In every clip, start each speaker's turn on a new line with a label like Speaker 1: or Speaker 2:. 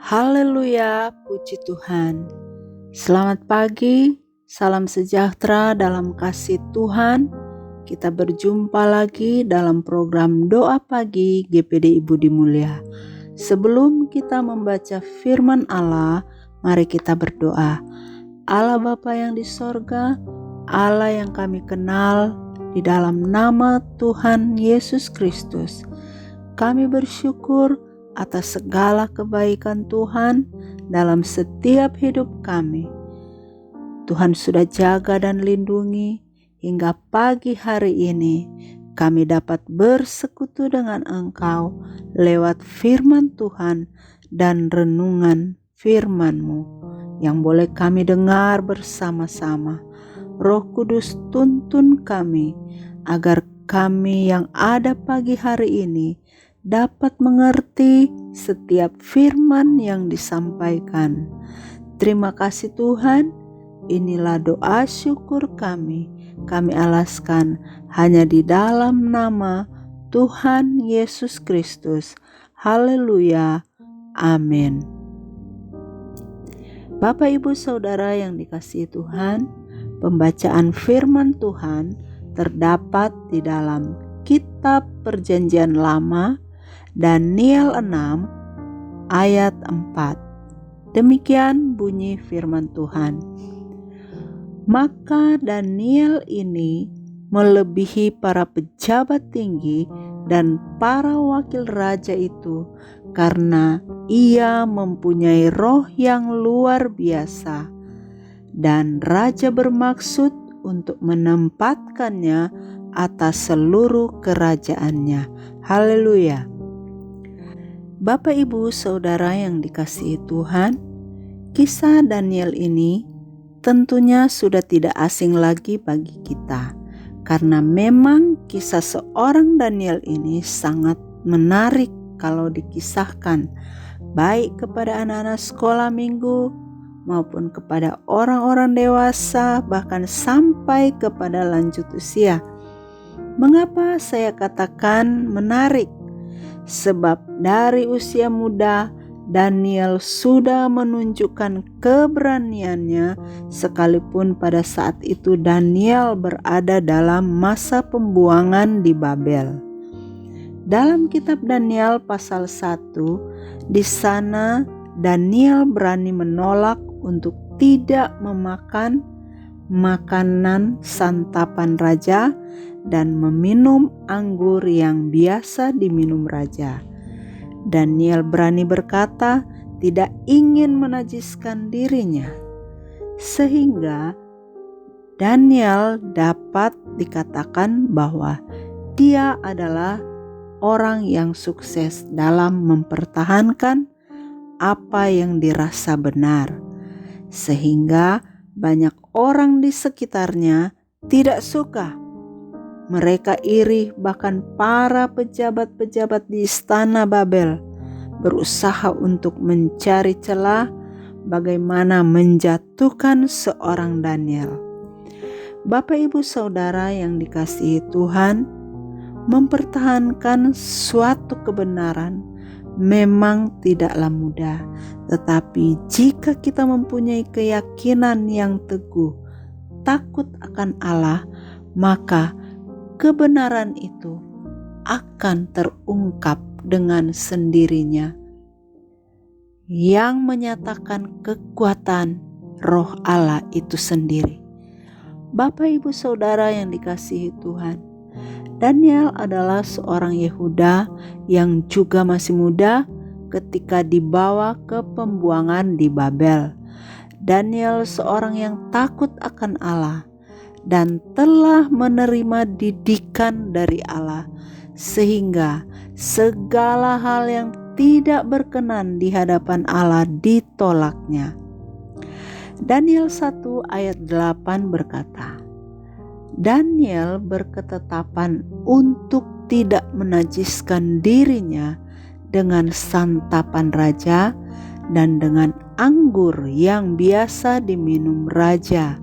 Speaker 1: Haleluya, puji Tuhan. Selamat pagi, salam sejahtera dalam kasih Tuhan. Kita berjumpa lagi dalam program Doa Pagi GPD Ibu Dimulya. Sebelum kita membaca firman Allah, mari kita berdoa. Allah Bapa yang di sorga, Allah yang kami kenal, di dalam nama Tuhan Yesus Kristus, kami bersyukur atas segala kebaikan Tuhan dalam setiap hidup kami. Tuhan sudah jaga dan lindungi hingga pagi hari ini kami dapat bersekutu dengan Engkau lewat firman Tuhan dan renungan firman-Mu yang boleh kami dengar bersama-sama. Roh Kudus tuntun kami agar kami yang ada pagi hari ini dapat mengerti setiap firman yang disampaikan. Terima kasih Tuhan, inilah doa syukur kami. Kami alaskan hanya di dalam nama Tuhan Yesus Kristus. Haleluya, amin. Bapak Ibu Saudara yang dikasihi Tuhan, pembacaan firman Tuhan terdapat di dalam Kitab Perjanjian Lama, Daniel 6 ayat 4. Demikian bunyi firman Tuhan. Maka Daniel ini melebihi para pejabat tinggi dan para wakil raja itu karena ia mempunyai roh yang luar biasa, dan raja bermaksud untuk menempatkannya atas seluruh kerajaannya. Haleluya. Bapak Ibu Saudara yang dikasihi Tuhan, kisah Daniel ini tentunya sudah tidak asing lagi bagi kita, karena memang kisah seorang Daniel ini sangat menarik kalau dikisahkan, baik kepada anak-anak sekolah minggu maupun kepada orang-orang dewasa, bahkan sampai kepada lanjut usia. Mengapa saya katakan menarik? Sebab dari usia muda Daniel sudah menunjukkan keberaniannya, sekalipun pada saat itu Daniel berada dalam masa pembuangan di Babel. Dalam kitab Daniel pasal 1, di sana Daniel berani menolak untuk tidak memakan makanan santapan raja dan meminum anggur yang biasa diminum raja. Daniel berani berkata tidak ingin menajiskan dirinya, sehingga Daniel dapat dikatakan bahwa dia adalah orang yang sukses dalam mempertahankan apa yang dirasa benar, sehingga banyak orang di sekitarnya tidak suka. Mereka iri, bahkan para pejabat-pejabat di istana Babel berusaha untuk mencari celah bagaimana menjatuhkan seorang Daniel. Bapak Ibu Saudara yang dikasihi Tuhan, mempertahankan suatu kebenaran memang tidaklah mudah, tetapi jika kita mempunyai keyakinan yang teguh, takut akan Allah, maka kebenaran itu akan terungkap dengan sendirinya, yang menyatakan kekuatan Roh Allah itu sendiri. Bapak Ibu Saudara yang dikasihi Tuhan, Daniel adalah seorang Yehuda yang juga masih muda ketika dibawa ke pembuangan di Babel. Daniel seorang yang takut akan Allah dan telah menerima didikan dari Allah, sehingga segala hal yang tidak berkenan di hadapan Allah ditolaknya. Daniel 1 ayat 8 berkata, Daniel berketetapan untuk tidak menajiskan dirinya dengan santapan raja dan dengan anggur yang biasa diminum raja.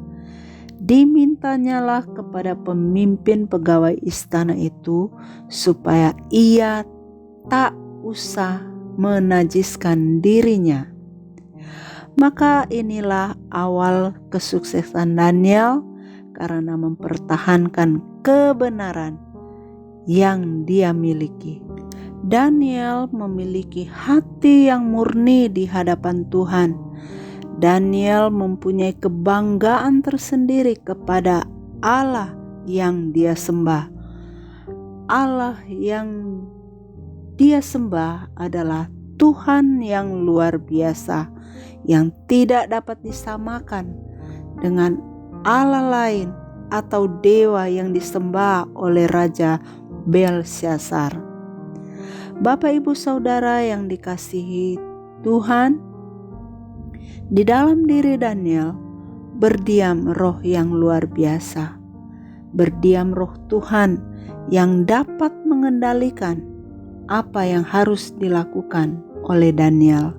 Speaker 1: Dimintanyalah kepada pemimpin pegawai istana itu supaya ia tak usah menajiskan dirinya Maka inilah awal kesuksesan Daniel karena mempertahankan kebenaran yang dia miliki. Daniel memiliki hati yang murni di hadapan Tuhan. Daniel mempunyai kebanggaan tersendiri kepada Allah yang dia sembah. Allah yang dia sembah adalah Tuhan yang luar biasa, yang tidak dapat disamakan dengan Allah lain atau dewa yang disembah oleh Raja Belsyazar. Bapak Ibu Saudara yang dikasihi Tuhan, di dalam diri Daniel berdiam roh yang luar biasa. Berdiam roh Tuhan yang dapat mengendalikan apa yang harus dilakukan oleh Daniel,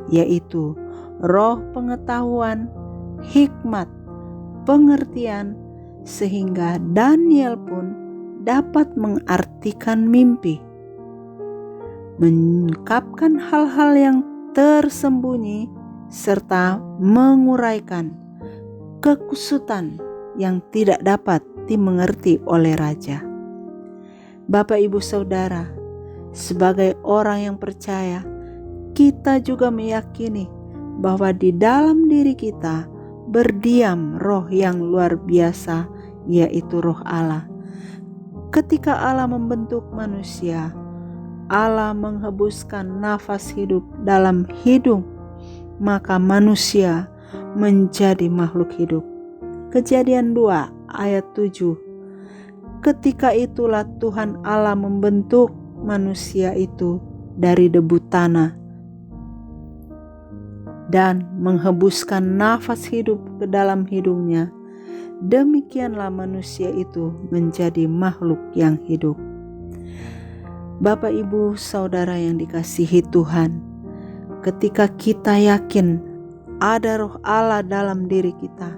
Speaker 1: yaitu roh pengetahuan, hikmat, pengertian, sehingga Daniel pun dapat mengartikan mimpi, mengungkapkan hal-hal yang tersembunyi, serta menguraikan kekusutan yang tidak dapat dimengerti oleh raja. Bapak Ibu Saudara, sebagai orang yang percaya, kita juga meyakini bahwa di dalam diri kita berdiam roh yang luar biasa, yaitu roh Allah. Ketika Allah membentuk manusia, Allah menghembuskan nafas hidup dalam hidung, maka manusia menjadi makhluk hidup. Kejadian 2 ayat 7. Ketika itulah Tuhan Allah membentuk manusia itu dari debu tanah dan menghembuskan nafas hidup ke dalam hidungnya. Demikianlah manusia itu menjadi makhluk yang hidup. Bapak Ibu Saudara yang dikasihi Tuhan, ketika kita yakin ada roh Allah dalam diri kita,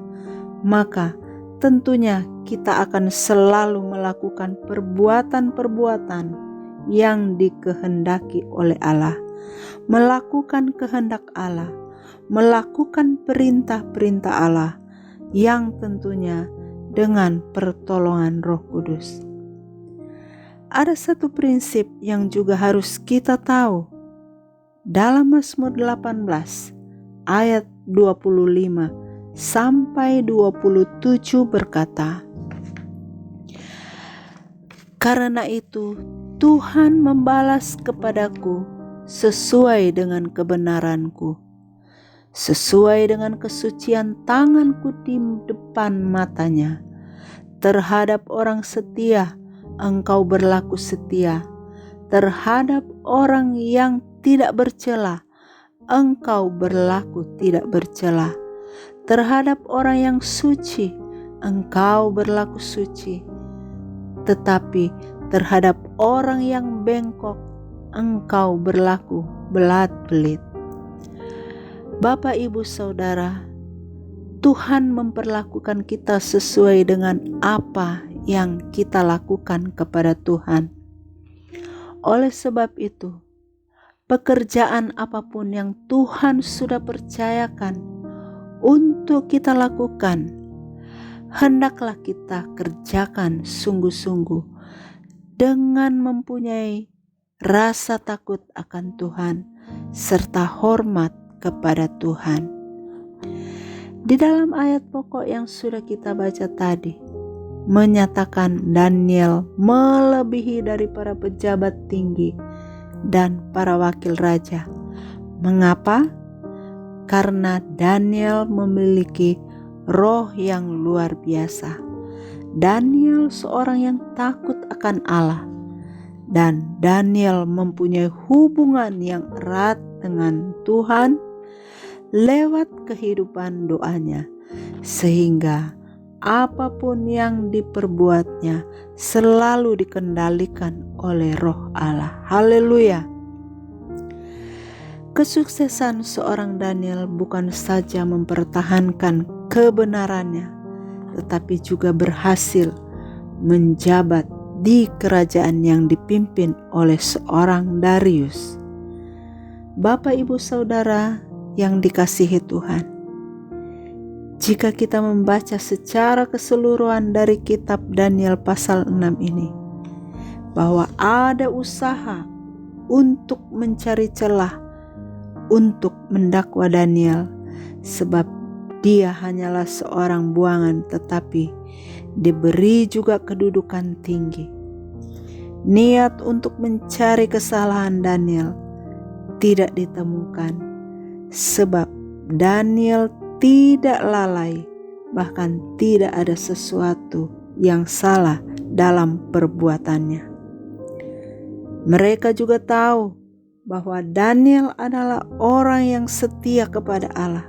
Speaker 1: maka tentunya kita akan selalu melakukan perbuatan-perbuatan yang dikehendaki oleh Allah, melakukan kehendak Allah, melakukan perintah-perintah Allah, yang tentunya dengan pertolongan Roh Kudus. Ada satu prinsip yang juga harus kita tahu. Dalam Mazmur 18 ayat 25 sampai 27 berkata, "Karena itu Tuhan membalas kepadaku sesuai dengan kebenaranku, sesuai dengan kesucian tanganku di depan matanya. Terhadap orang setia Engkau berlaku setia, terhadap orang yang tidak bercela Engkau berlaku tidak bercela, terhadap orang yang suci Engkau berlaku suci, tetapi terhadap orang yang bengkok Engkau berlaku belat-belit." Bapak Ibu Saudara, Tuhan memperlakukan kita sesuai dengan apa yang kita lakukan kepada Tuhan. Oleh sebab itu, pekerjaan apapun yang Tuhan sudah percayakan untuk kita lakukan, hendaklah kita kerjakan sungguh-sungguh dengan mempunyai rasa takut akan Tuhan serta hormat kepada Tuhan. Di dalam ayat pokok yang sudah kita baca tadi, menyatakan Daniel melebihi dari para pejabat tinggi dan para wakil raja. Mengapa? Karena Daniel memiliki roh yang luar biasa. Daniel seorang yang takut akan Allah, dan Daniel mempunyai hubungan yang erat dengan Tuhan lewat kehidupan doanya, sehingga apapun yang diperbuatnya selalu dikendalikan oleh roh Allah. Haleluya. Kesuksesan seorang Daniel bukan saja mempertahankan kebenarannya, tetapi juga berhasil menjabat di kerajaan yang dipimpin oleh seorang Darius. Bapak Ibu Saudara yang dikasihi Tuhan, jika kita membaca secara keseluruhan dari kitab Daniel pasal 6 ini, bahwa ada usaha untuk mencari celah untuk mendakwa Daniel, sebab dia hanyalah seorang buangan tetapi diberi juga kedudukan tinggi. Niat untuk mencari kesalahan Daniel tidak ditemukan, sebab Daniel tidak lalai, bahkan tidak ada sesuatu yang salah dalam perbuatannya. Mereka juga tahu bahwa Daniel adalah orang yang setia kepada Allah.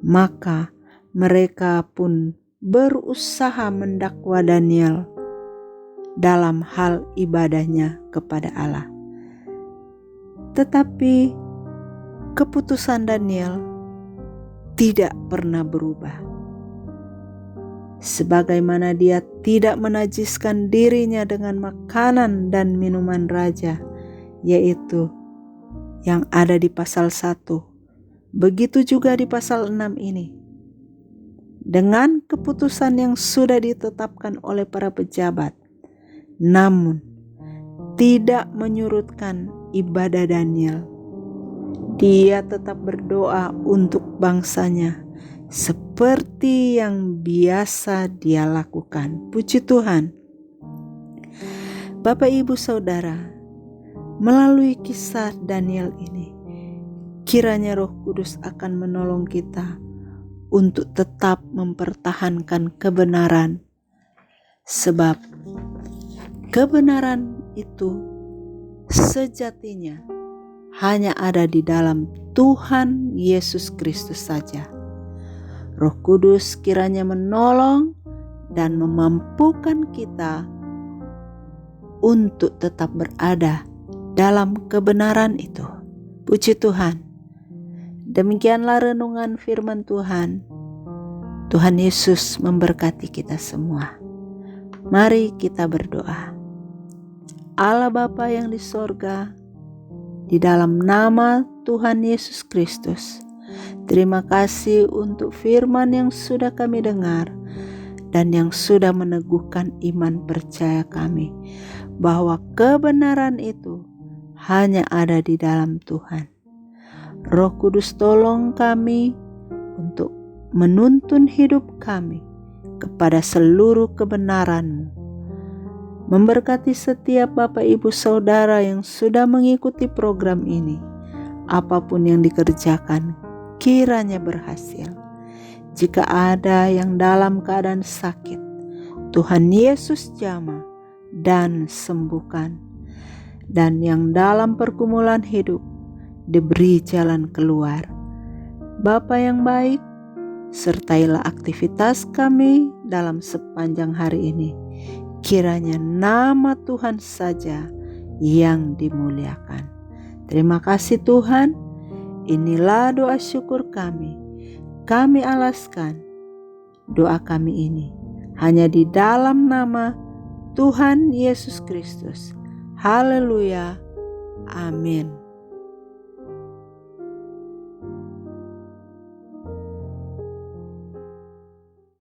Speaker 1: Maka mereka pun berusaha mendakwa Daniel dalam hal ibadahnya kepada Allah. Tetapi keputusan Daniel tidak pernah berubah. Sebagaimana dia tidak menajiskan dirinya dengan makanan dan minuman raja, yaitu yang ada di pasal 1. Begitu juga di pasal 6 ini. Dengan keputusan yang sudah ditetapkan oleh para pejabat, namun tidak menyurutkan ibadah Daniel. Dia tetap berdoa untuk bangsanya seperti yang biasa dia lakukan. Puji Tuhan. Bapak, Ibu, Saudara, melalui kisah Daniel ini, kiranya Roh Kudus akan menolong kita untuk tetap mempertahankan kebenaran, sebab kebenaran itu sejatinya hanya ada di dalam Tuhan Yesus Kristus saja. Roh Kudus kiranya menolong dan memampukan kita untuk tetap berada dalam kebenaran itu. Puji Tuhan. Demikianlah renungan firman Tuhan. Tuhan Yesus memberkati kita semua. Mari kita berdoa. Allah Bapa yang di sorga, di dalam nama Tuhan Yesus Kristus, terima kasih untuk firman yang sudah kami dengar dan yang sudah meneguhkan iman percaya kami, bahwa kebenaran itu hanya ada di dalam Tuhan. Roh Kudus, tolong kami untuk menuntun hidup kami kepada seluruh kebenaran-Mu. Memberkati setiap Bapak, Ibu, Saudara yang sudah mengikuti program ini. Apapun yang dikerjakan, kiranya berhasil. Jika ada yang dalam keadaan sakit, Tuhan Yesus jamah dan sembuhkan. Dan yang dalam pergumulan hidup, diberi jalan keluar. Bapa yang baik, sertailah aktivitas kami dalam sepanjang hari ini. Kiranya nama Tuhan saja yang dimuliakan. Terima kasih Tuhan. Inilah doa syukur kami. Kami alaskan doa kami ini hanya di dalam nama Tuhan Yesus Kristus. Haleluya. Amin.